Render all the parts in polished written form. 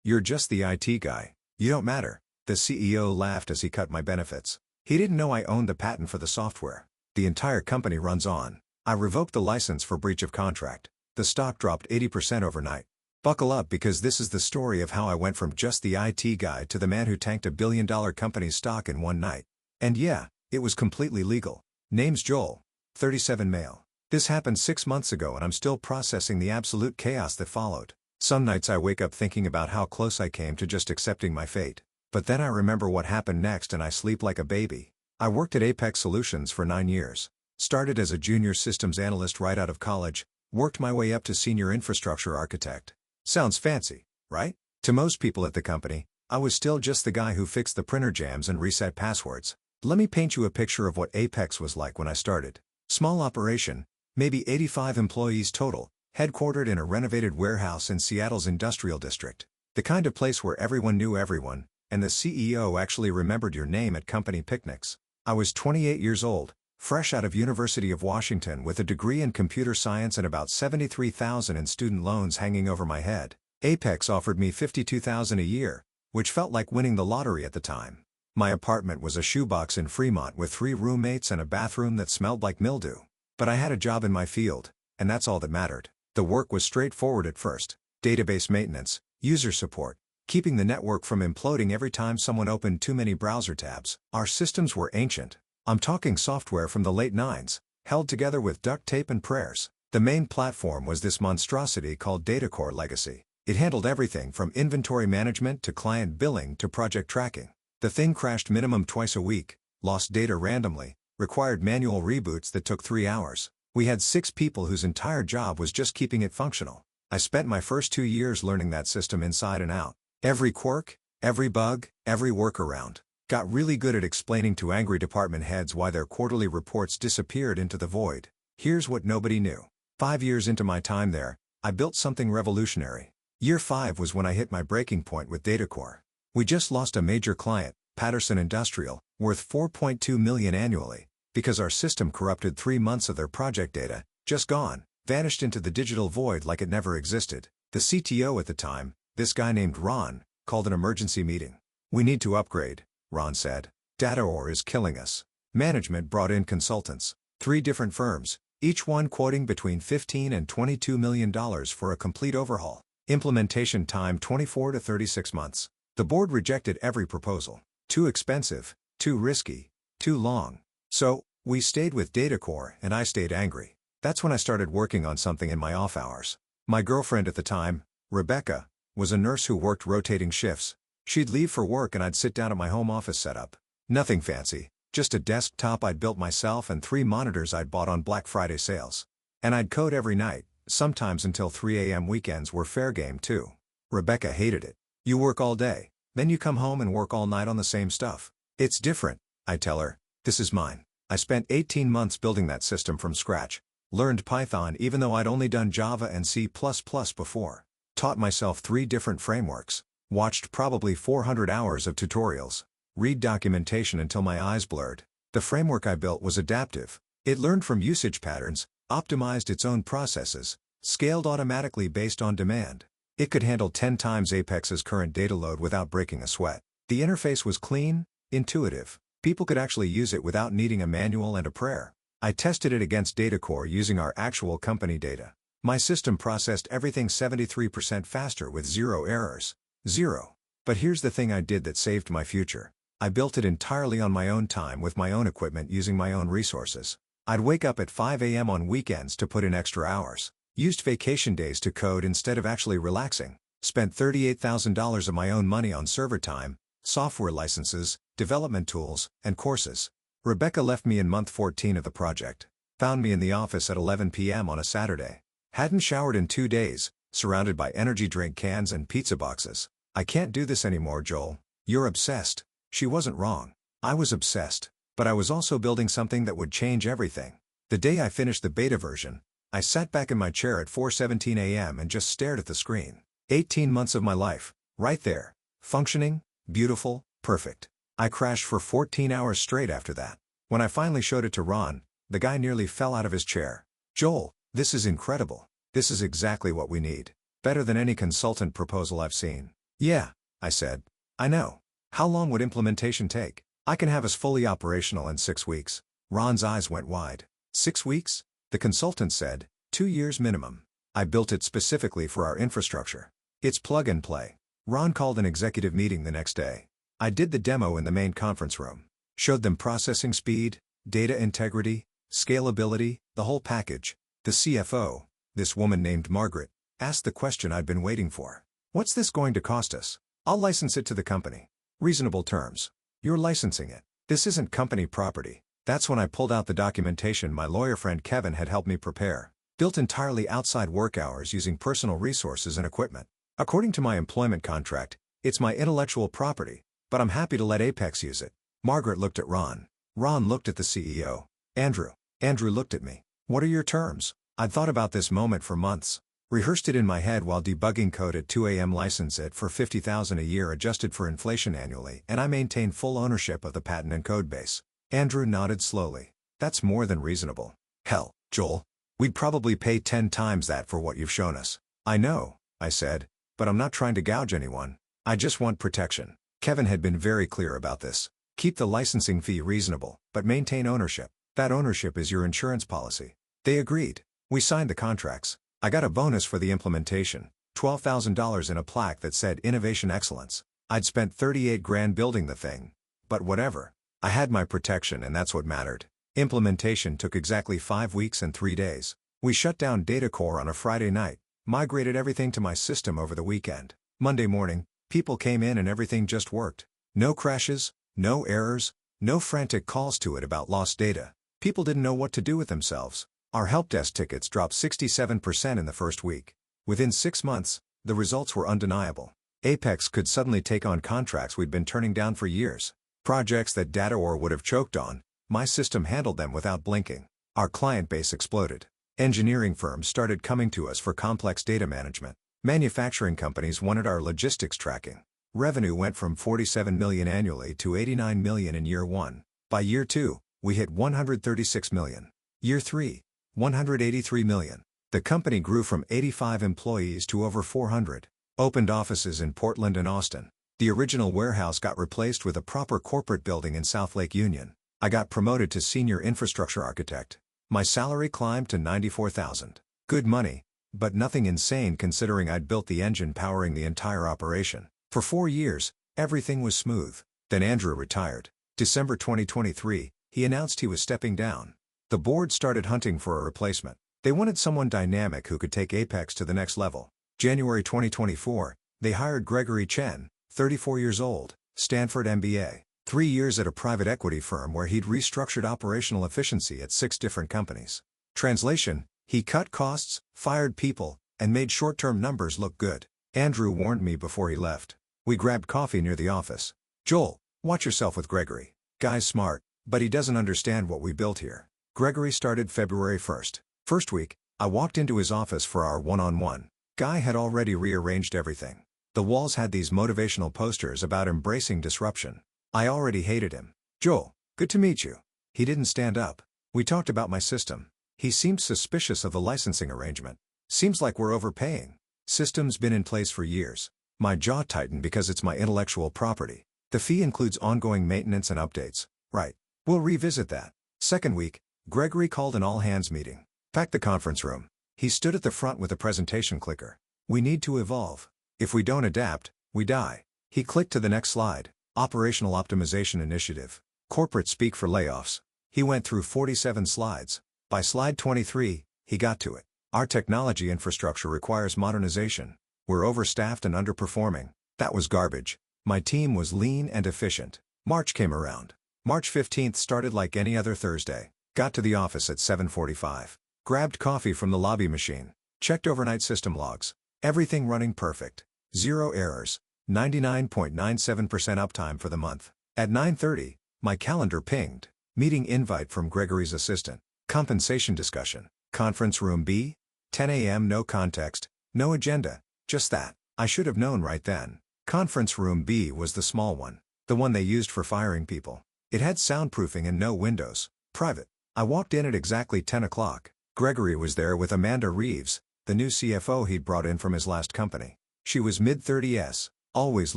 You're just the IT guy. You don't matter." The CEO laughed as he cut my benefits. He didn't know I owned the patent for the software. The entire company runs on. I revoked the license for breach of contract. The stock dropped 80% overnight. Buckle up, because this is the story of how I went from just the IT guy to the man who tanked a billion-dollar company's stock in one night. And yeah, it was completely legal. Name's Joel. 37 male. This happened 6 months ago and I'm still processing the absolute chaos that followed. Some nights I wake up thinking about how close I came to just accepting my fate. But then I remember what happened next and I sleep like a baby. I worked at Apex Solutions for 9 years. Started as a junior systems analyst right out of college, worked my way up to senior infrastructure architect. Sounds fancy, right? To most people at the company, I was still just the guy who fixed the printer jams and reset passwords. Let me paint you a picture of what Apex was like when I started. Small operation, maybe 85 employees total, headquartered in a renovated warehouse in Seattle's industrial district. The kind of place where everyone knew everyone, and the CEO actually remembered your name at company picnics. I was 28 years old, fresh out of University of Washington with a degree in computer science and about $73,000 in student loans hanging over my head. Apex offered me $52,000 a year, which felt like winning the lottery at the time. My apartment was a shoebox in Fremont with 3 roommates and a bathroom that smelled like mildew. But I had a job in my field, and that's all that mattered. The work was straightforward at first: database maintenance, user support, keeping the network from imploding every time someone opened too many browser tabs. Our systems were ancient. I'm talking software from the late 90s, held together with duct tape and prayers. The main platform was this monstrosity called DataCore Legacy. It handled everything from inventory management to client billing to project tracking. The thing crashed minimum twice a week, lost data randomly, required manual reboots that took 3 hours. We had 6 people whose entire job was just keeping it functional. I spent my first 2 years learning that system inside and out. Every quirk, every bug, every workaround. Got really good at explaining to angry department heads why their quarterly reports disappeared into the void. Here's what nobody knew. 5 years into my time there, I built something revolutionary. Year 5 was when I hit my breaking point with DataCore. We just lost a major client, Patterson Industrial, worth $4.2 million annually, because our system corrupted 3 months of their project data, just gone, vanished into the digital void like it never existed. The CTO at the time, this guy named Ron, called an emergency meeting. "We need to upgrade," Ron said. "DataCore is killing us." Management brought in consultants, 3 different firms, each one quoting between $15 and $22 million for a complete overhaul. Implementation time 24 to 36 months. The board rejected every proposal. Too expensive, too risky, too long. So, we stayed with DataCore and I stayed angry. That's when I started working on something in my off hours. My girlfriend at the time, Rebecca, was a nurse who worked rotating shifts. She'd leave for work and I'd sit down at my home office setup. Nothing fancy, just a desktop I'd built myself and 3 monitors I'd bought on Black Friday sales. And I'd code every night, sometimes until 3 a.m. Weekends were fair game too. Rebecca hated it. "You work all day, then you come home and work all night on the same stuff. It's different," I tell her. "This is mine." I spent 18 months building that system from scratch. Learned Python even though I'd only done Java and C++ before. Taught myself 3 different frameworks. Watched probably 400 hours of tutorials. Read documentation until my eyes blurred. The framework I built was adaptive. It learned from usage patterns, optimized its own processes, scaled automatically based on demand. It could handle 10 times Apex's current data load without breaking a sweat. The interface was clean, intuitive. People could actually use it without needing a manual and a prayer. I tested it against DataCore using our actual company data. My system processed everything 73% faster with 0 errors. 0. But here's the thing I did that saved my future. I built it entirely on my own time with my own equipment using my own resources. I'd wake up at 5 a.m. on weekends to put in extra hours. Used vacation days to code instead of actually relaxing. Spent $38,000 of my own money on server time, software licenses, development tools, and courses. Rebecca left me in month 14 of the project. Found me in the office at 11 p.m. on a Saturday. Hadn't showered in 2 days, surrounded by energy drink cans and pizza boxes. "I can't do this anymore, Joel. You're obsessed." She wasn't wrong. I was obsessed, but I was also building something that would change everything. The day I finished the beta version, I sat back in my chair at 4:17 a.m. and just stared at the screen. 18 months of my life, right there. Functioning, beautiful, perfect. I crashed for 14 hours straight after that. When I finally showed it to Ron, the guy nearly fell out of his chair. "Joel, this is incredible. This is exactly what we need. Better than any consultant proposal I've seen. Yeah, I said. I know. How long would implementation take? I can have us fully operational in 6 weeks. Ron's eyes went wide. 6 weeks? The consultant said, 2 years minimum. I built it specifically for our infrastructure. It's plug and play. Ron called an executive meeting the next day. I did the demo in the main conference room. Showed them processing speed, data integrity, scalability, the whole package. The CFO, this woman named Margaret, asked the question I'd been waiting for. What's this going to cost us? I'll license it to the company. Reasonable terms. You're licensing it. This isn't company property. That's when I pulled out the documentation my lawyer friend Kevin had helped me prepare. Built entirely outside work hours using personal resources and equipment. According to my employment contract, it's my intellectual property, but I'm happy to let Apex use it. Margaret looked at Ron. Ron looked at the CEO. Andrew. Andrew looked at me. What are your terms? I'd thought about this moment for months. Rehearsed it in my head while debugging code at 2 a.m. License it for $50,000 a year adjusted for inflation annually, and I maintain full ownership of the patent and code base. Andrew nodded slowly. That's more than reasonable. Hell, Joel. We'd probably pay 10 times that for what you've shown us. I know, I said, but I'm not trying to gouge anyone. I just want protection. Kevin had been very clear about this. Keep the licensing fee reasonable, but maintain ownership. That ownership is your insurance policy. They agreed. We signed the contracts. I got a bonus for the implementation, $12,000 in a plaque that said Innovation Excellence. I'd spent 38 grand building the thing. But whatever. I had my protection and that's what mattered. Implementation took exactly 5 weeks and 3 days. We shut down DataCore on a Friday night, migrated everything to my system over the weekend. Monday morning, people came in and everything just worked. No crashes, no errors, no frantic calls to it about lost data. People didn't know what to do with themselves. Our help desk tickets dropped 67% in the first week. Within 6 months, the results were undeniable. Apex could suddenly take on contracts we'd been turning down for years. Projects that DataOR would have choked on, my system handled them without blinking. Our client base exploded. Engineering firms started coming to us for complex data management. Manufacturing companies wanted our logistics tracking. Revenue went from $47 million annually to $89 million in year 1. By year 2, we hit $136 million. Year 3, $183 million. The company grew from 85 employees to over 400. Opened offices in Portland and Austin. The original warehouse got replaced with a proper corporate building in South Lake Union. I got promoted to senior infrastructure architect. My salary climbed to $94,000. Good money, but nothing insane considering I'd built the engine powering the entire operation. For 4 years, everything was smooth. Then Andrew retired. December 2023, he announced he was stepping down. The board started hunting for a replacement. They wanted someone dynamic who could take Apex to the next level. January 2024, they hired Gregory Chen, 34 years old, Stanford MBA. 3 years at a private equity firm where he'd restructured operational efficiency at 6 different companies. Translation, he cut costs, fired people, and made short-term numbers look good. Andrew warned me before he left. We grabbed coffee near the office. Joel, watch yourself with Gregory. Guy's smart, but he doesn't understand what we built here. Gregory started February 1st. First week, I walked into his office for our one-on-one. Guy had already rearranged everything. The walls had these motivational posters about embracing disruption. I already hated him. Joel, good to meet you. He didn't stand up. We talked about my system. He seemed suspicious of the licensing arrangement. Seems like we're overpaying. System's been in place for years. My jaw tightened because it's my intellectual property. The fee includes ongoing maintenance and updates. Right. We'll revisit that. Second week, Gregory called an all-hands meeting. Packed the conference room. He stood at the front with a presentation clicker. We need to evolve. If we don't adapt, we die. He clicked to the next slide. Operational Optimization Initiative. Corporate speak for layoffs. He went through 47 slides. By slide 23, he got to it. Our technology infrastructure requires modernization. We're overstaffed and underperforming. That was garbage. My team was lean and efficient. March came around. March 15th started like any other Thursday. Got to the office at 7:45. Grabbed coffee from the lobby machine. Checked overnight system logs. Everything running perfect. 0 errors. 99.97% uptime for the month. At 9:30, my calendar pinged. Meeting invite from Gregory's assistant. Compensation discussion. Conference room B. 10 a.m. No context, no agenda, just that. I should have known right then. Conference room B was the small one. The one they used for firing people. It had soundproofing and no windows. Private. I walked in at exactly 10 o'clock. Gregory was there with Amanda Reeves, the new CFO he'd brought in from his last company. She was mid-30s. Always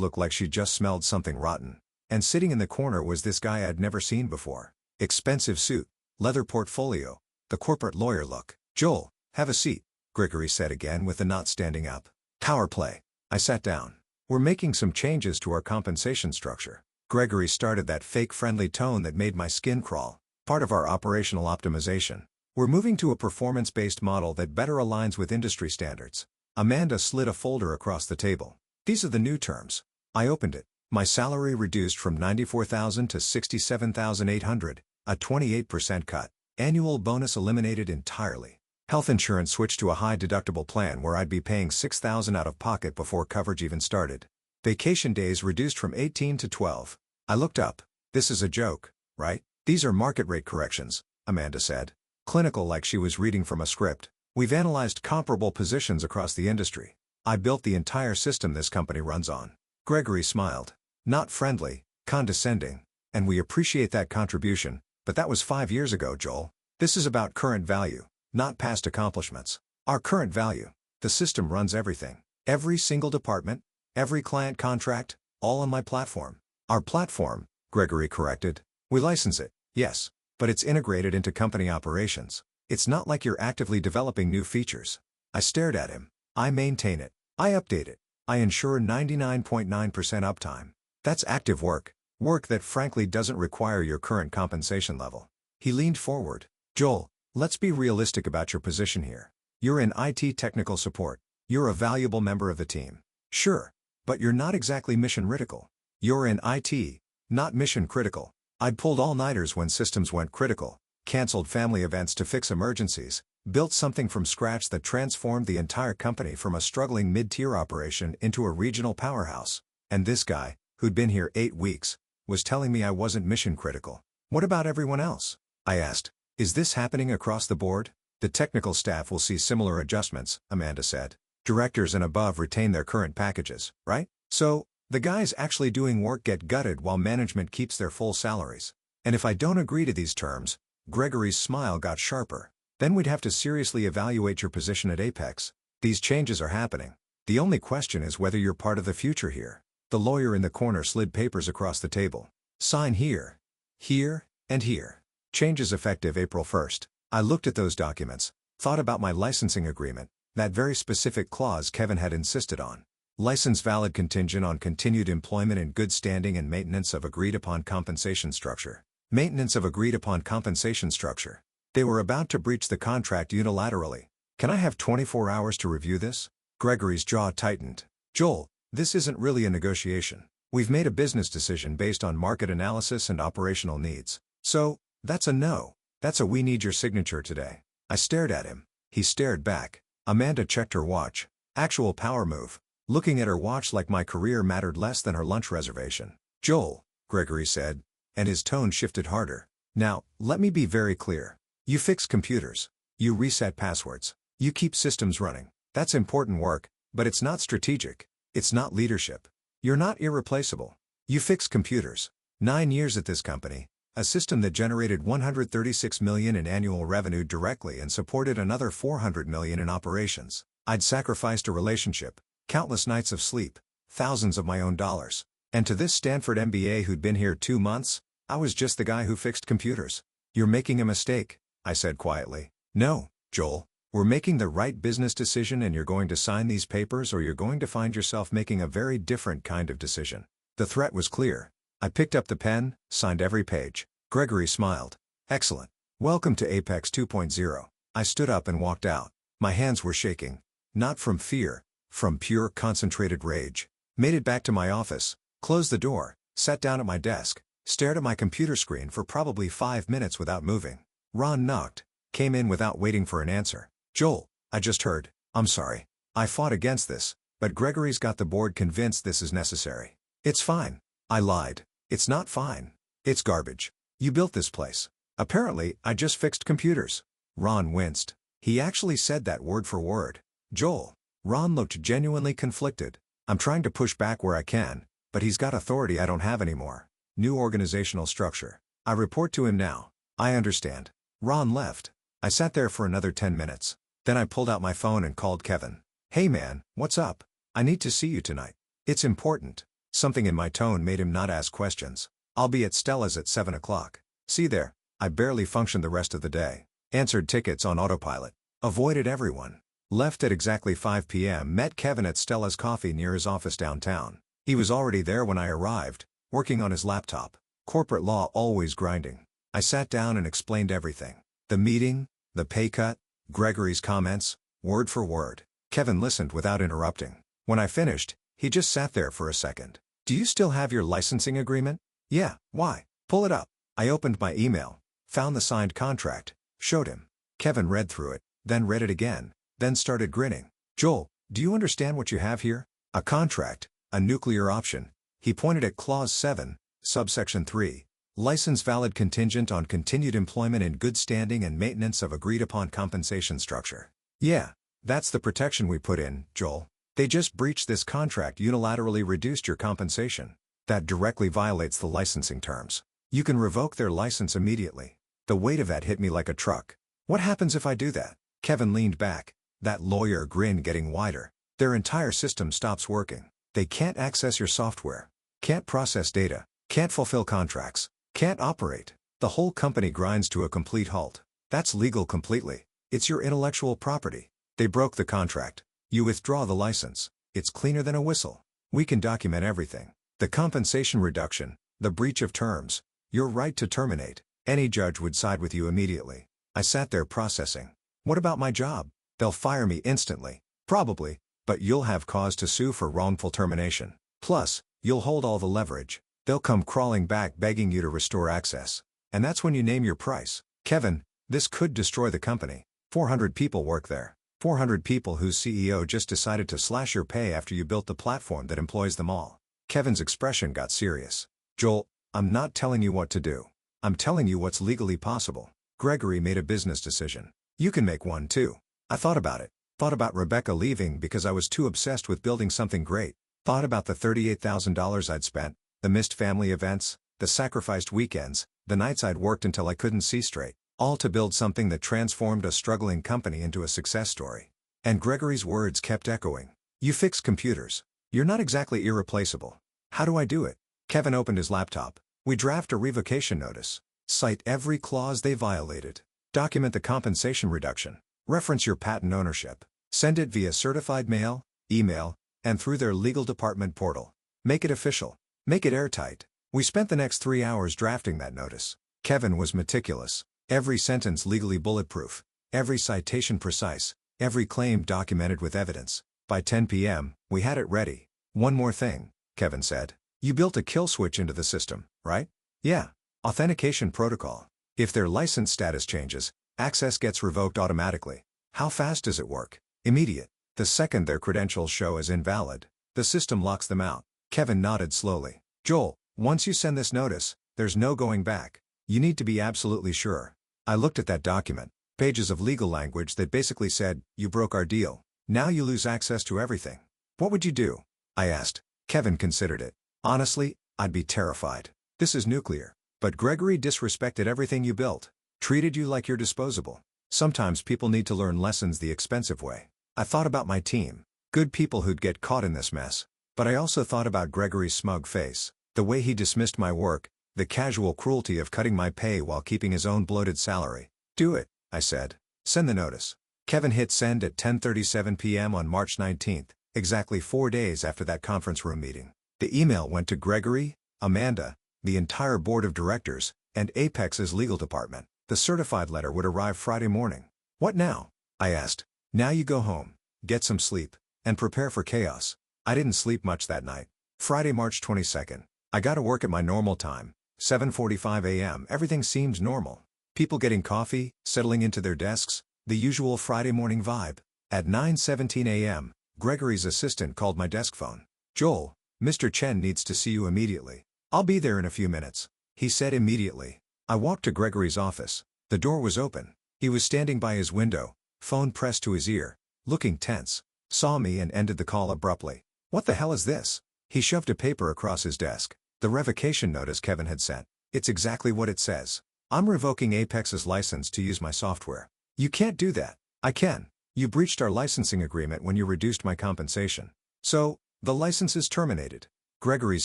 looked like she just smelled something rotten. And sitting in the corner was this guy I'd never seen before. Expensive suit, leather portfolio, the corporate lawyer look. "Joel, have a seat," Gregory said again with the not standing up. "Power play." I sat down. "We're making some changes to our compensation structure." Gregory started that fake friendly tone that made my skin crawl. "Part of our operational optimization. We're moving to a performance-based model that better aligns with industry standards." Amanda slid a folder across the table. "These are the new terms." I opened it. My salary reduced from $94,000 to $67,800, a 28% cut. Annual bonus eliminated entirely. Health insurance switched to a high-deductible plan where I'd be paying $6,000 out of pocket before coverage even started. Vacation days reduced from 18 to 12. I looked up. "This is a joke, right?" "These are market rate corrections," Amanda said. Clinical, like she was reading from a script. "We've analyzed comparable positions across the industry. I built the entire system this company runs on." Gregory smiled. Not friendly, condescending. "And we appreciate that contribution, but that was 5 years ago, Joel. This is about current value, not past accomplishments." "Our current value. The system runs everything. Every single department, every client contract, all on my platform." "Our platform," Gregory corrected. "We license it, yes, but it's integrated into company operations. It's not like you're actively developing new features." I stared at him. "I maintain it. I update it. I ensure 99.9% uptime. That's active work. Work that frankly doesn't require your current compensation level." He leaned forward. "Joel, let's be realistic about your position here. You're in IT technical support. You're a valuable member of the team. Sure, but you're not exactly mission-critical. You're in IT, not mission-critical." I'd pulled all-nighters when systems went critical, canceled family events to fix emergencies, built something from scratch that transformed the entire company from a struggling mid-tier operation into a regional powerhouse. And this guy, who'd been here 8 weeks, was telling me I wasn't mission-critical. "What about everyone else?" I asked. "Is this happening across the board?" "The technical staff will see similar adjustments," Amanda said. "Directors and above retain their current packages, right? So, the guys actually doing work get gutted while management keeps their full salaries. And if I don't agree to these terms," Gregory's smile got sharper, "then we'd have to seriously evaluate your position at Apex. These changes are happening. The only question is whether you're part of the future here." The lawyer in the corner slid papers across the table. "Sign here, here, and here. Changes effective April 1st. I looked at those documents, thought about my licensing agreement, that very specific clause Kevin had insisted on. License valid contingent on continued employment in good standing and maintenance of agreed-upon compensation structure. Maintenance of agreed-upon compensation structure. They were about to breach the contract unilaterally. "Can I have 24 hours to review this?" Gregory's jaw tightened. "Joel, this isn't really a negotiation. We've made a business decision based on market analysis and operational needs. So, that's a no. That's a we need your signature today." I stared at him. He stared back. Amanda checked her watch. Actual power move. Looking at her watch like my career mattered less than her lunch reservation. "Joel," Gregory said, and his tone shifted harder. "Now, let me be very clear. You fix computers. You reset passwords. You keep systems running. That's important work, but it's not strategic. It's not leadership. You're not irreplaceable. You fix computers. 9 years at this company, a system that generated $136 million in annual revenue directly and supported another $400 million in operations. I'd sacrificed a relationship, countless nights of sleep, thousands of my own dollars. And to this Stanford MBA who'd been here 2 months, I was just the guy who fixed computers." "You're making a mistake," I said quietly. "No, Joel. We're making the right business decision and you're going to sign these papers or you're going to find yourself making a very different kind of decision." The threat was clear. I picked up the pen, signed every page. Gregory smiled. "Excellent. Welcome to Apex 2.0. I stood up and walked out. My hands were shaking. Not from fear, from pure concentrated rage. Made it back to my office, closed the door, sat down at my desk, stared at my computer screen for probably 5 minutes without moving. Ron knocked, came in without waiting for an answer. "Joel, I just heard. I'm sorry. I fought against this, but Gregory's got the board convinced this is necessary." "It's fine." I lied. "It's not fine. It's garbage. You built this place. Apparently, I just fixed computers." Ron winced. He actually said that word for word. "Joel." Ron looked genuinely conflicted. "I'm trying to push back where I can, but he's got authority I don't have anymore. New organizational structure. I report to him now." "I understand." Ron left. I sat there for another 10 minutes. Then I pulled out my phone and called Kevin. "Hey man, what's up? I need to see you tonight." It's important. Something in my tone made him not ask questions. I'll be at Stella's at 7 o'clock. See there. I barely functioned the rest of the day. Answered tickets on autopilot. Avoided everyone. Left at exactly 5 p.m. Met Kevin at Stella's Coffee near his office downtown. He was already there when I arrived, working on his laptop. Corporate law always grinding. I sat down and explained everything. The meeting, the pay cut, Gregory's comments, word for word. Kevin listened without interrupting. When I finished, he just sat there for a second. Do you still have your licensing agreement? Yeah, why? Pull it up. I opened my email, found the signed contract, showed him. Kevin read through it, then read it again, then started grinning. Joel, do you understand what you have here? A contract, a nuclear option. He pointed at Clause 7, Subsection 3. License valid contingent on continued employment in good standing and maintenance of agreed-upon compensation structure. Yeah, that's the protection we put in, Joel. They just breached this contract, unilaterally reduced your compensation. That directly violates the licensing terms. You can revoke their license immediately. The weight of that hit me like a truck. What happens if I do that? Kevin leaned back, that lawyer grin getting wider. Their entire system stops working. They can't access your software, can't process data, can't fulfill contracts, can't operate. The whole company grinds to a complete halt. That's legal completely. It's your intellectual property. They broke the contract. You withdraw the license. It's cleaner than a whistle. We can document everything. The compensation reduction, the breach of terms, your right to terminate. Any judge would side with you immediately. I sat there processing. What about my job? They'll fire me instantly. Probably, but you'll have cause to sue for wrongful termination. Plus, you'll hold all the leverage. They'll come crawling back begging you to restore access. And that's when you name your price. Kevin, this could destroy the company. 400 people work there. 400 people whose CEO just decided to slash your pay after you built the platform that employs them all. Kevin's expression got serious. Joel, I'm not telling you what to do. I'm telling you what's legally possible. Gregory made a business decision. You can make one too. I thought about it. Thought about Rebecca leaving because I was too obsessed with building something great. Thought about the $38,000 I'd spent, the missed family events, the sacrificed weekends, the nights I'd worked until I couldn't see straight, all to build something that transformed a struggling company into a success story. And Gregory's words kept echoing. You fix computers. You're not exactly irreplaceable. How do I do it? Kevin opened his laptop. We draft a revocation notice. Cite every clause they violated. Document the compensation reduction. Reference your patent ownership. Send it via certified mail, email, and through their legal department portal. Make it official. Make it airtight. We spent the next 3 hours drafting that notice. Kevin was meticulous. Every sentence legally bulletproof. Every citation precise. Every claim documented with evidence. By 10 p.m., we had it ready. One more thing, Kevin said. You built a kill switch into the system, right? Yeah. Authentication protocol. If their license status changes, access gets revoked automatically. How fast does it work? Immediate. The second their credentials show as invalid, the system locks them out. Kevin nodded slowly. Joel, once you send this notice, there's no going back. You need to be absolutely sure. I looked at that document. Pages of legal language that basically said, you broke our deal. Now you lose access to everything. What would you do? I asked. Kevin considered it. Honestly, I'd be terrified. This is nuclear. But Gregory disrespected everything you built. Treated you like you're disposable. Sometimes people need to learn lessons the expensive way. I thought about my team. Good people who'd get caught in this mess. But I also thought about Gregory's smug face. The way he dismissed my work. The casual cruelty of cutting my pay while keeping his own bloated salary. Do it, I said. Send the notice. Kevin hit send at 10:37 p.m. on March 19th, exactly 4 days after that conference room meeting. The email went to Gregory, Amanda, the entire board of directors, and Apex's legal department. The certified letter would arrive Friday morning. What now? I asked. Now you go home, get some sleep, and prepare for chaos. I didn't sleep much that night. Friday, March 22nd. I got to work at my normal time, 7:45 a.m. Everything seemed normal. People getting coffee, settling into their desks, the usual Friday morning vibe. At 9:17 a.m., Gregory's assistant called my desk phone. Joel, Mr. Chen needs to see you immediately. I'll be there in a few minutes, he said immediately. I walked to Gregory's office. The door was open. He was standing by his window, phone pressed to his ear, looking tense. Saw me and ended the call abruptly. What the hell is this? He shoved a paper across his desk. The revocation notice Kevin had sent. It's exactly what it says. I'm revoking Apex's license to use my software. You can't do that. I can. You breached our licensing agreement when you reduced my compensation. So, The license is terminated. Gregory's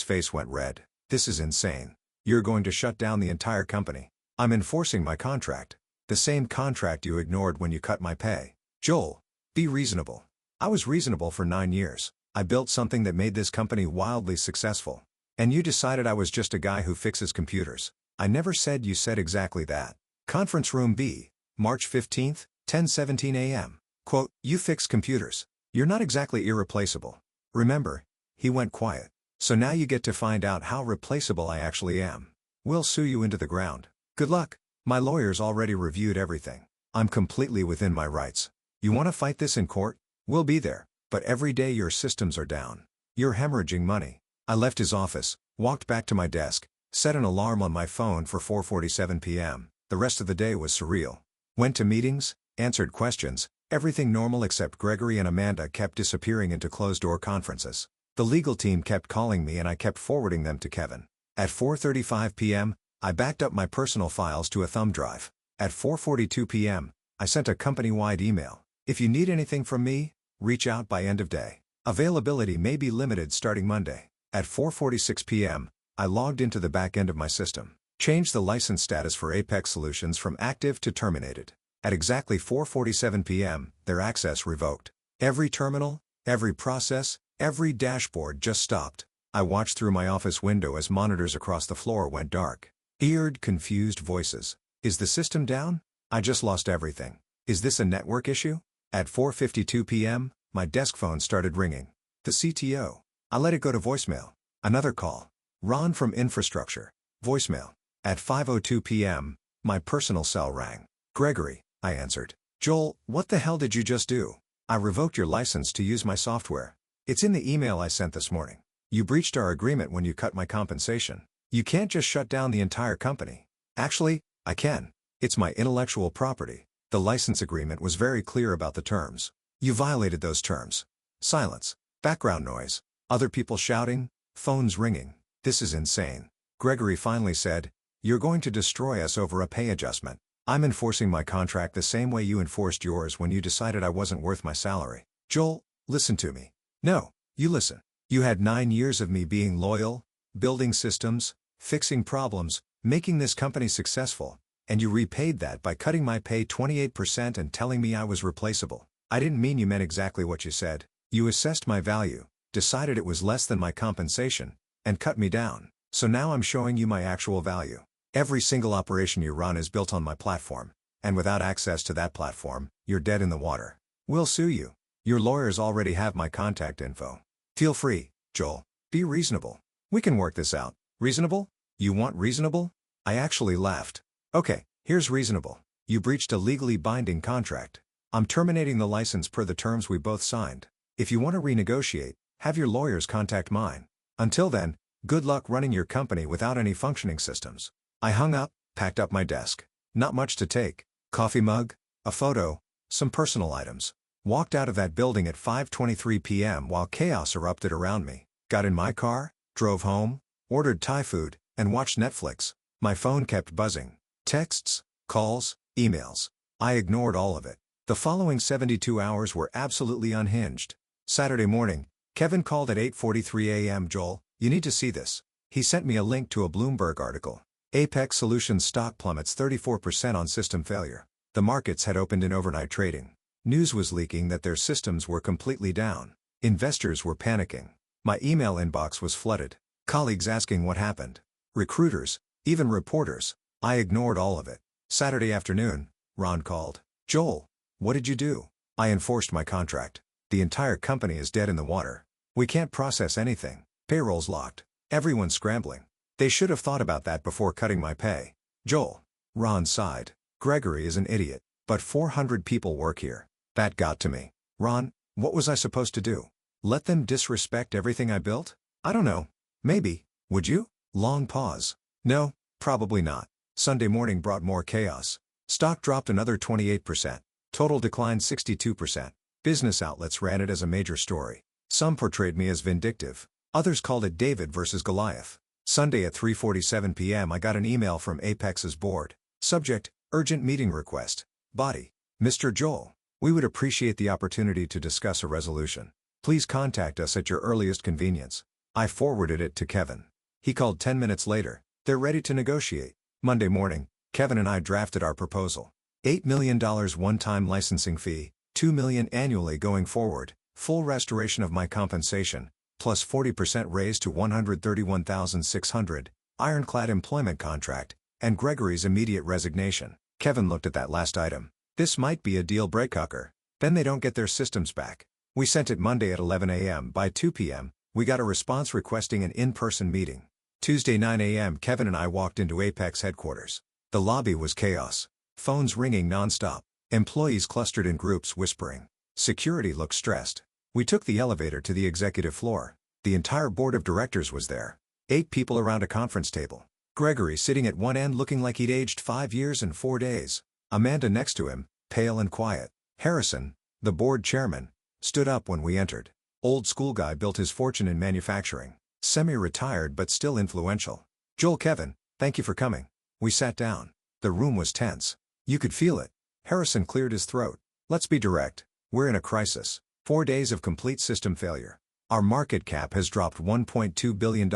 face went red. This is insane. You're going to shut down the entire company. I'm enforcing my contract. The same contract you ignored when you cut my pay. Joel, be reasonable. I was reasonable for 9 years. I built something that made this company wildly successful. And you decided I was just a guy who fixes computers. I never said you said exactly that. Conference Room B, March 15, 10:17 a.m. Quote, you fix computers. You're not exactly irreplaceable. Remember, he went quiet. So now you get to find out how replaceable I actually am. We'll sue you into the ground. Good luck. My lawyers already reviewed everything. I'm completely within my rights. You want to fight this in court? We'll be there. But every day your systems are down. You're hemorrhaging money. I left his office, walked back to my desk, set an alarm on my phone for 4:47 p.m. The rest of the day was surreal. Went to meetings, answered questions, everything normal except Gregory and Amanda kept disappearing into closed-door conferences. The legal team kept calling me and I kept forwarding them to Kevin. At 4:35 p.m., I backed up my personal files to a thumb drive. At 4:42 p.m., I sent a company-wide email. If you need anything from me, reach out by end of day. Availability may be limited starting Monday. At 4:46 p.m., I logged into the back end of my system. Changed the license status for Apex Solutions from active to terminated. At exactly 4:47 p.m., their access revoked. Every terminal, every process, every dashboard just stopped. I watched through my office window as monitors across the floor went dark. Eared, confused voices. Is the system down? I just lost everything. Is this a network issue? At 4:52 p.m., my desk phone started ringing. The CTO. I let it go to voicemail. Another call. Ron from infrastructure. Voicemail. At 5:02 p.m., my personal cell rang. Gregory, I answered. Joel, what the hell did you just do? I revoked your license to use my software. It's in the email I sent this morning. You breached our agreement when you cut my compensation. You can't just shut down the entire company. Actually, I can. It's my intellectual property. The license agreement was very clear about the terms. You violated those terms. Silence. Background noise. Other people shouting. Phones ringing. This is insane. Gregory finally said, you're going to destroy us over a pay adjustment. I'm enforcing my contract the same way you enforced yours when you decided I wasn't worth my salary. Joel, listen to me. No, you listen. You had 9 years of me being loyal, building systems, fixing problems, making this company successful, and you repaid that by cutting my pay 28% and telling me I was replaceable. I didn't mean you meant exactly what you said. You assessed my value, decided it was less than my compensation, and cut me down. So now I'm showing you my actual value. Every single operation you run is built on my platform, and without access to that platform, you're dead in the water. We'll sue you. Your lawyers already have my contact info. Feel free, Joel. Be reasonable. We can work this out. Reasonable? You want reasonable? I actually laughed. Okay, here's reasonable. You breached a legally binding contract. I'm terminating the license per the terms we both signed. If you want to renegotiate, have your lawyers contact mine. Until then, good luck running your company without any functioning systems. I hung up, packed up my desk. Not much to take. Coffee mug, a photo, some personal items. Walked out of that building at 5:23 p.m. while chaos erupted around me. Got in my car, drove home, ordered Thai food, and watched Netflix. My phone kept buzzing. Texts, calls, emails. I ignored all of it. The following 72 hours were absolutely unhinged. Saturday morning, Kevin called at 8:43 a.m. Joel, you need to see this. He sent me a link to a Bloomberg article. Apex Solutions stock plummets 34% on system failure. The markets had opened in overnight trading. News was leaking that their systems were completely down. Investors were panicking. My email inbox was flooded. Colleagues asking what happened. Recruiters, even reporters. I ignored all of it. Saturday afternoon, Ron called. Joel, what did you do? I enforced my contract. The entire company is dead in the water. We can't process anything. Payroll's locked. Everyone's scrambling. They should have thought about that before cutting my pay. Joel. Ron sighed. Gregory is an idiot. But 400 people work here. That got to me. Ron, what was I supposed to do? Let them disrespect everything I built? I don't know. Maybe. Would you? Long pause. No, probably not. Sunday morning brought more chaos. Stock dropped another 28%. Total declined 62%. Business outlets ran it as a major story. Some portrayed me as vindictive. Others called it David versus Goliath. Sunday at 3:47 p.m. I got an email from Apex's board. Subject, urgent meeting request. Body, Mr. Joel. We would appreciate the opportunity to discuss a resolution. Please contact us at your earliest convenience. I forwarded it to Kevin. He called 10 minutes later. They're ready to negotiate. Monday morning, Kevin and I drafted our proposal. $8 million one-time licensing fee, $2 million annually going forward, full restoration of my compensation, plus 40% raise to $131,600, ironclad employment contract, and Gregory's immediate resignation. Kevin looked at that last item. This might be a deal breaker. Then they don't get their systems back. We sent it Monday at 11 a.m. By 2 p.m., we got a response requesting an in-person meeting. Tuesday 9 a.m. Kevin and I walked into Apex headquarters. The lobby was chaos. Phones ringing non-stop. Employees clustered in groups whispering. Security looked stressed. We took the elevator to the executive floor. The entire board of directors was there. 8 people around a conference table. Gregory sitting at one end looking like he'd aged 5 years and 4 days. Amanda next to him, pale and quiet. Harrison, the board chairman, stood up when we entered. Old school guy built his fortune in manufacturing. Semi-retired but still influential. Joel, Kevin, thank you for coming. We sat down. The room was tense. You could feel it. Harrison cleared his throat. Let's be direct. We're in a crisis. 4 days of complete system failure. Our market cap has dropped $1.2 billion.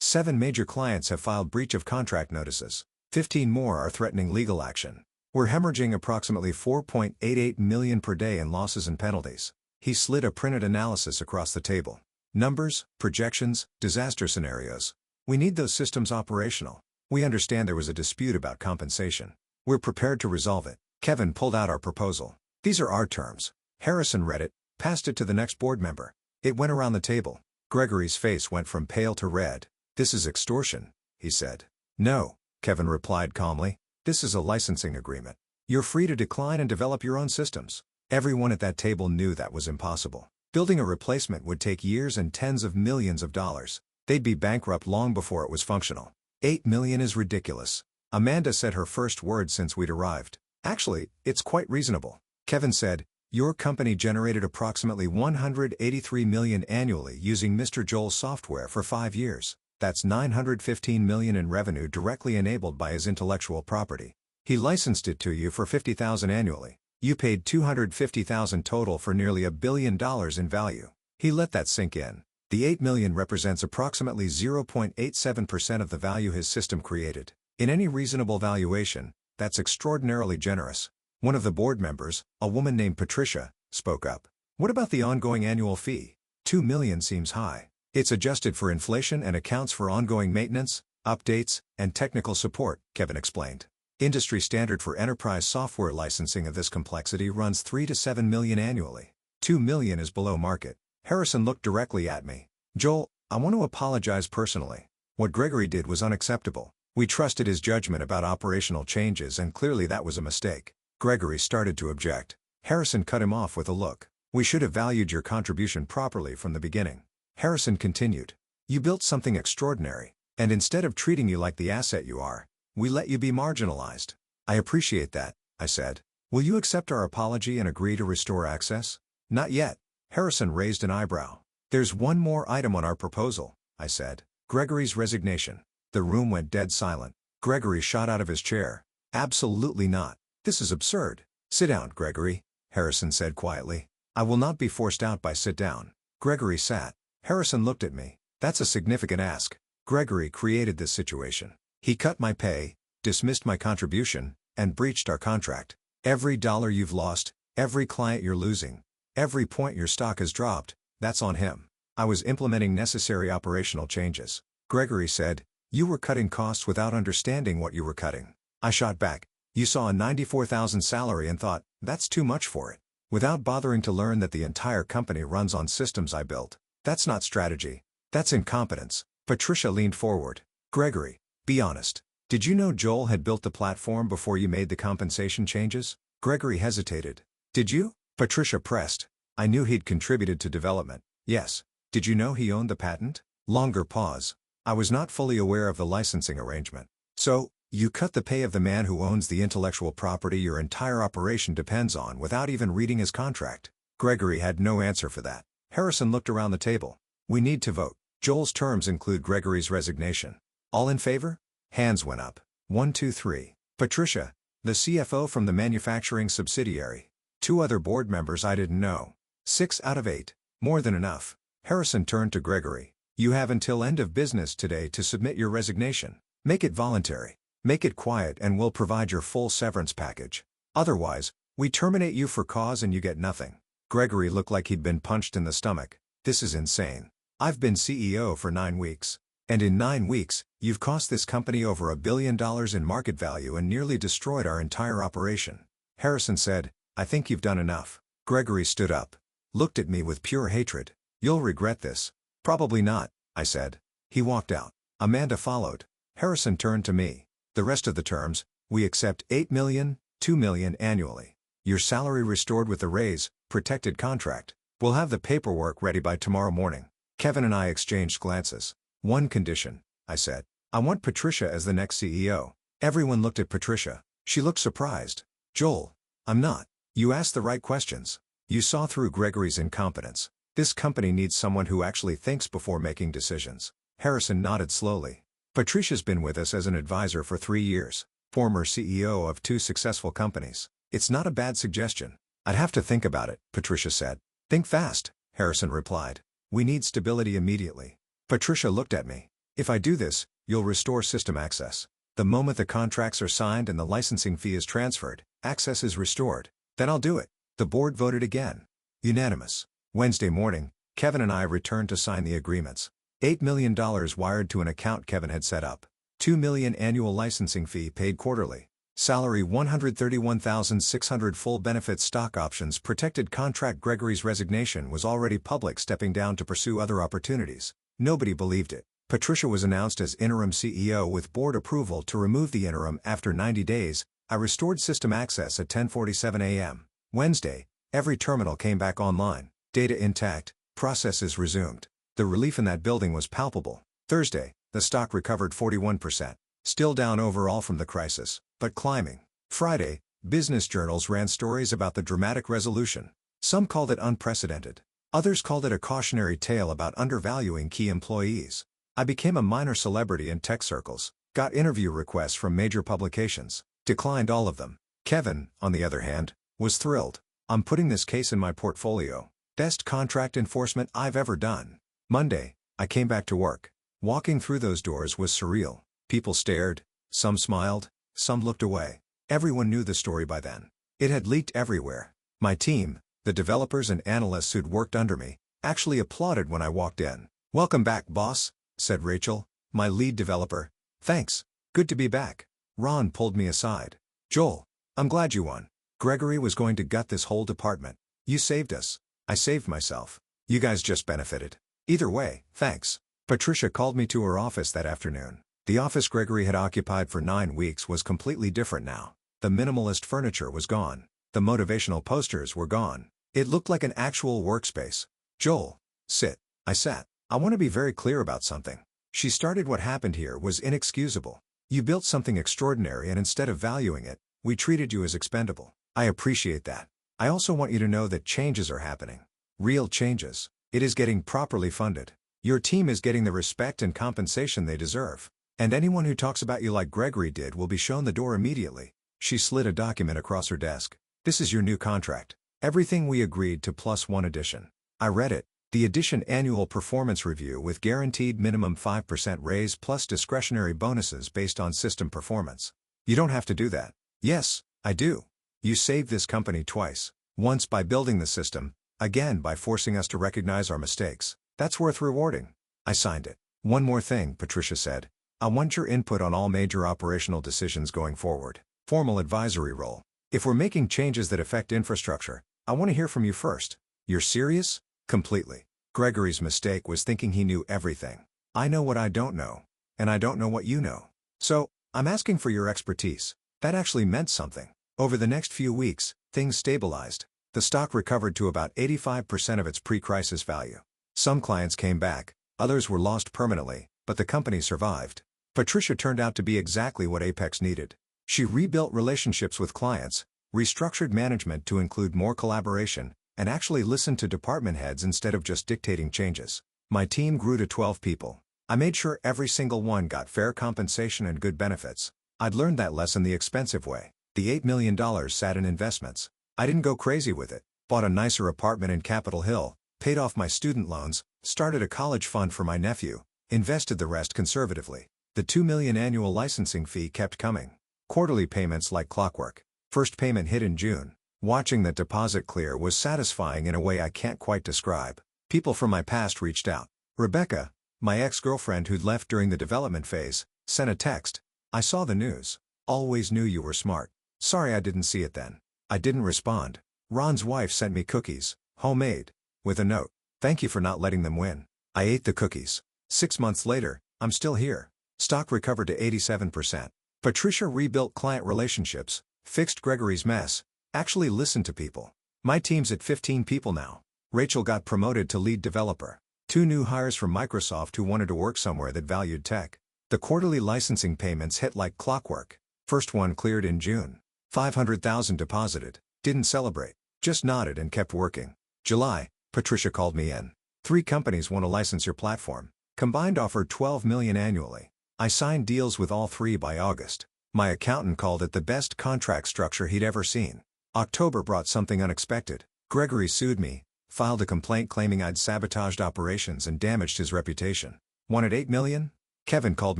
7 major clients have filed breach of contract notices. 15 more are threatening legal action. We're hemorrhaging approximately $4.88 million per day in losses and penalties. He slid a printed analysis across the table. Numbers, projections, disaster scenarios. We need those systems operational. We understand there was a dispute about compensation. We're prepared to resolve it. Kevin pulled out our proposal. These are our terms. Harrison read it, passed it to the next board member. It went around the table. Gregory's face went from pale to red. This is extortion, he said. No, Kevin replied calmly. This is a licensing agreement. You're free to decline and develop your own systems. Everyone at that table knew that was impossible. Building a replacement would take years and tens of millions of dollars. They'd be bankrupt long before it was functional. $8 million is ridiculous. Amanda said her first word since we'd arrived. Actually, it's quite reasonable. Kevin said, your company generated approximately $183 million annually using Mr. Joel's software for 5 years. That's $915 million in revenue directly enabled by his intellectual property. He licensed it to you for $50,000 annually. You paid $250,000 total for nearly $1 billion in value. He let that sink in. The $8 million represents approximately 0.87% of the value his system created. In any reasonable valuation, that's extraordinarily generous. One of the board members, a woman named Patricia, spoke up. What about the ongoing annual fee? $2 million seems high. It's adjusted for inflation and accounts for ongoing maintenance, updates, and technical support, Kevin explained. Industry standard for enterprise software licensing of this complexity runs $3 to $7 million annually. $2 million is below market. Harrison looked directly at me. Joel, I want to apologize personally. What Gregory did was unacceptable. We trusted his judgment about operational changes and clearly that was a mistake. Gregory started to object. Harrison cut him off with a look. We should have valued your contribution properly from the beginning. Harrison continued. You built something extraordinary, and instead of treating you like the asset you are, we let you be marginalized. I appreciate that, I said. Will you accept our apology and agree to restore access? Not yet. Harrison raised an eyebrow. There's one more item on our proposal, I said. Gregory's resignation. The room went dead silent. Gregory shot out of his chair. Absolutely not. This is absurd. Sit down, Gregory, Harrison said quietly. I will not be forced out by sit down. Gregory sat. Harrison looked at me. That's a significant ask. Gregory created this situation. He cut my pay, dismissed my contribution, and breached our contract. Every dollar you've lost, every client you're losing, every point your stock has dropped, that's on him. I was implementing necessary operational changes. Gregory said, you were cutting costs without understanding what you were cutting. I shot back. You saw a $94,000 salary and thought, that's too much for it. Without bothering to learn that the entire company runs on systems I built. That's not strategy. That's incompetence. Patricia leaned forward. Gregory, be honest. Did you know Joel had built the platform before you made the compensation changes? Gregory hesitated. Did you? Patricia pressed. I knew he'd contributed to development. Yes. Did you know he owned the patent? Longer pause. I was not fully aware of the licensing arrangement. So, you cut the pay of the man who owns the intellectual property your entire operation depends on without even reading his contract. Gregory had no answer for that. Harrison looked around the table. We need to vote. Joel's terms include Gregory's resignation. All in favor? Hands went up. 1, 2, 3. Patricia, the CFO from the manufacturing subsidiary. 2 other board members I didn't know. 6 out of 8. More than enough. Harrison turned to Gregory. You have until end of business today to submit your resignation. Make it voluntary. Make it quiet and we'll provide your full severance package. Otherwise, we terminate you for cause and you get nothing. Gregory looked like he'd been punched in the stomach. This is insane. I've been CEO for 9 weeks. And in 9 weeks, you've cost this company over $1 billion in market value and nearly destroyed our entire operation. Harrison said, I think you've done enough. Gregory stood up. Looked at me with pure hatred. You'll regret this. Probably not, I said. He walked out. Amanda followed. Harrison turned to me. The rest of the terms, we accept $8 million, $2 million annually. Your salary restored with the raise, protected contract. We'll have the paperwork ready by tomorrow morning. Kevin and I exchanged glances. One condition, I said. I want Patricia as the next CEO. Everyone looked at Patricia. She looked surprised. Joel, I'm not. You asked the right questions. You saw through Gregory's incompetence. This company needs someone who actually thinks before making decisions. Harrison nodded slowly. Patricia's been with us as an advisor for 3 years. Former CEO of 2 successful companies. It's not a bad suggestion. I'd have to think about it, Patricia said. Think fast, Harrison replied. We need stability immediately. Patricia looked at me. If I do this, you'll restore system access. The moment the contracts are signed and the licensing fee is transferred, access is restored. Then I'll do it. The board voted again. Unanimous. Wednesday morning, Kevin and I returned to sign the agreements. $8 million wired to an account Kevin had set up. $2 million annual licensing fee paid quarterly. Salary $131,600 full benefits stock options protected contract. Gregory's resignation was already public, stepping down to pursue other opportunities. Nobody believed it. Patricia was announced as interim CEO with board approval to remove the interim after 90 days. I restored system access at 10:47 a.m. Wednesday, every terminal came back online. Data intact, processes resumed. The relief in that building was palpable. Thursday, the stock recovered 41%. Still down overall from the crisis, but climbing. Friday, business journals ran stories about the dramatic resolution. Some called it unprecedented. Others called it a cautionary tale about undervaluing key employees. I became a minor celebrity in tech circles. Got interview requests from major publications. Declined all of them. Kevin, on the other hand, was thrilled. I'm putting this case in my portfolio. Best contract enforcement I've ever done. Monday, I came back to work. Walking through those doors was surreal. People stared, some smiled, some looked away. Everyone knew the story by then. It had leaked everywhere. My team, the developers and analysts who'd worked under me, actually applauded when I walked in. Welcome back, boss, said Rachel, my lead developer. Thanks. Good to be back. Ron pulled me aside. Joel, I'm glad you won. Gregory was going to gut this whole department. You saved us. I saved myself. You guys just benefited. Either way, thanks. Patricia called me to her office that afternoon. The office Gregory had occupied for 9 weeks was completely different now. The minimalist furniture was gone. The motivational posters were gone. It looked like an actual workspace. Joel, sit. I sat. I want to be very clear about something. She started. What happened here was inexcusable. You built something extraordinary and instead of valuing it, we treated you as expendable. I appreciate that. I also want you to know that changes are happening. Real changes. It is getting properly funded. Your team is getting the respect and compensation they deserve. And anyone who talks about you like Gregory did will be shown the door immediately. She slid a document across her desk. This is your new contract. Everything we agreed to plus one addition. I read it. The addition: annual performance review with guaranteed minimum 5% raise plus discretionary bonuses based on system performance. You don't have to do that. Yes, I do. You saved this company twice. Once by building the system, again by forcing us to recognize our mistakes. That's worth rewarding. I signed it. One more thing, Patricia said. I want your input on all major operational decisions going forward. Formal advisory role. If we're making changes that affect infrastructure, I want to hear from you first. You're serious? Completely. Gregory's mistake was thinking he knew everything. I know what I don't know. And I don't know what you know. So, I'm asking for your expertise. That actually meant something. Over the next few weeks, things stabilized. The stock recovered to about 85% of its pre-crisis value. Some clients came back, others were lost permanently, but the company survived. Patricia turned out to be exactly what Apex needed. She rebuilt relationships with clients, restructured management to include more collaboration, and actually listened to department heads instead of just dictating changes. My team grew to 12 people. I made sure every single one got fair compensation and good benefits. I'd learned that lesson the expensive way. The $8 million sat in investments. I didn't go crazy with it. Bought a nicer apartment in Capitol Hill, paid off my student loans, started a college fund for my nephew, invested the rest conservatively. The $2 million annual licensing fee kept coming. Quarterly payments like clockwork. First payment hit in June. Watching that deposit clear was satisfying in a way I can't quite describe. People from my past reached out. Rebecca, my ex-girlfriend who'd left during the development phase, sent a text. "I saw the news. Always knew you were smart. Sorry I didn't see it then." I didn't respond. Ron's wife sent me cookies, homemade, with a note. "Thank you for not letting them win." I ate the cookies. 6 months later, I'm still here. Stock recovered to 87%. Patricia rebuilt client relationships, fixed Gregory's mess, actually listened to people. My team's at 15 people now. Rachel got promoted to lead developer. 2 new hires from Microsoft who wanted to work somewhere that valued tech. The quarterly licensing payments hit like clockwork. First one cleared in June. 500,000 deposited. Didn't celebrate. Just nodded and kept working. July, Patricia called me in. 3 companies want to license your platform. Combined offer $12 million annually. I signed deals with all 3 by August. My accountant called it the best contract structure he'd ever seen. October brought something unexpected. Gregory sued me, filed a complaint claiming I'd sabotaged operations and damaged his reputation. Wanted $8 million? Kevin called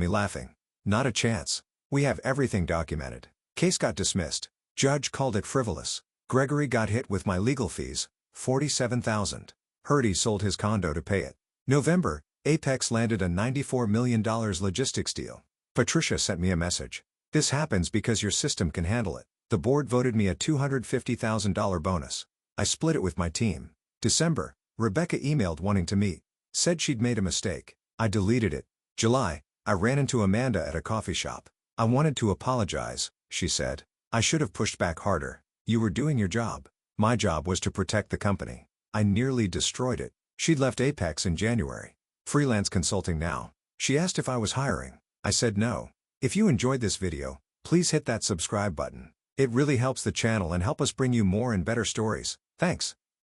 me laughing. Not a chance. We have everything documented. Case got dismissed. Judge called it frivolous. Gregory got hit with my legal fees, $47,000. Hurdy sold his condo to pay it. November, Apex landed a $94 million logistics deal. Patricia sent me a message. "This happens because your system can handle it. The board voted me a $250,000 bonus. I split it with my team." December, Rebecca emailed wanting to meet. Said she'd made a mistake. I deleted it. July, I ran into Amanda at a coffee shop. "I wanted to apologize," she said. "I should have pushed back harder. You were doing your job. My job was to protect the company. I nearly destroyed it." She'd left Apex in January. Freelance consulting now. She asked if I was hiring. I said no. If you enjoyed this video, please hit that subscribe button. It really helps the channel and help us bring you more and better stories. Thanks.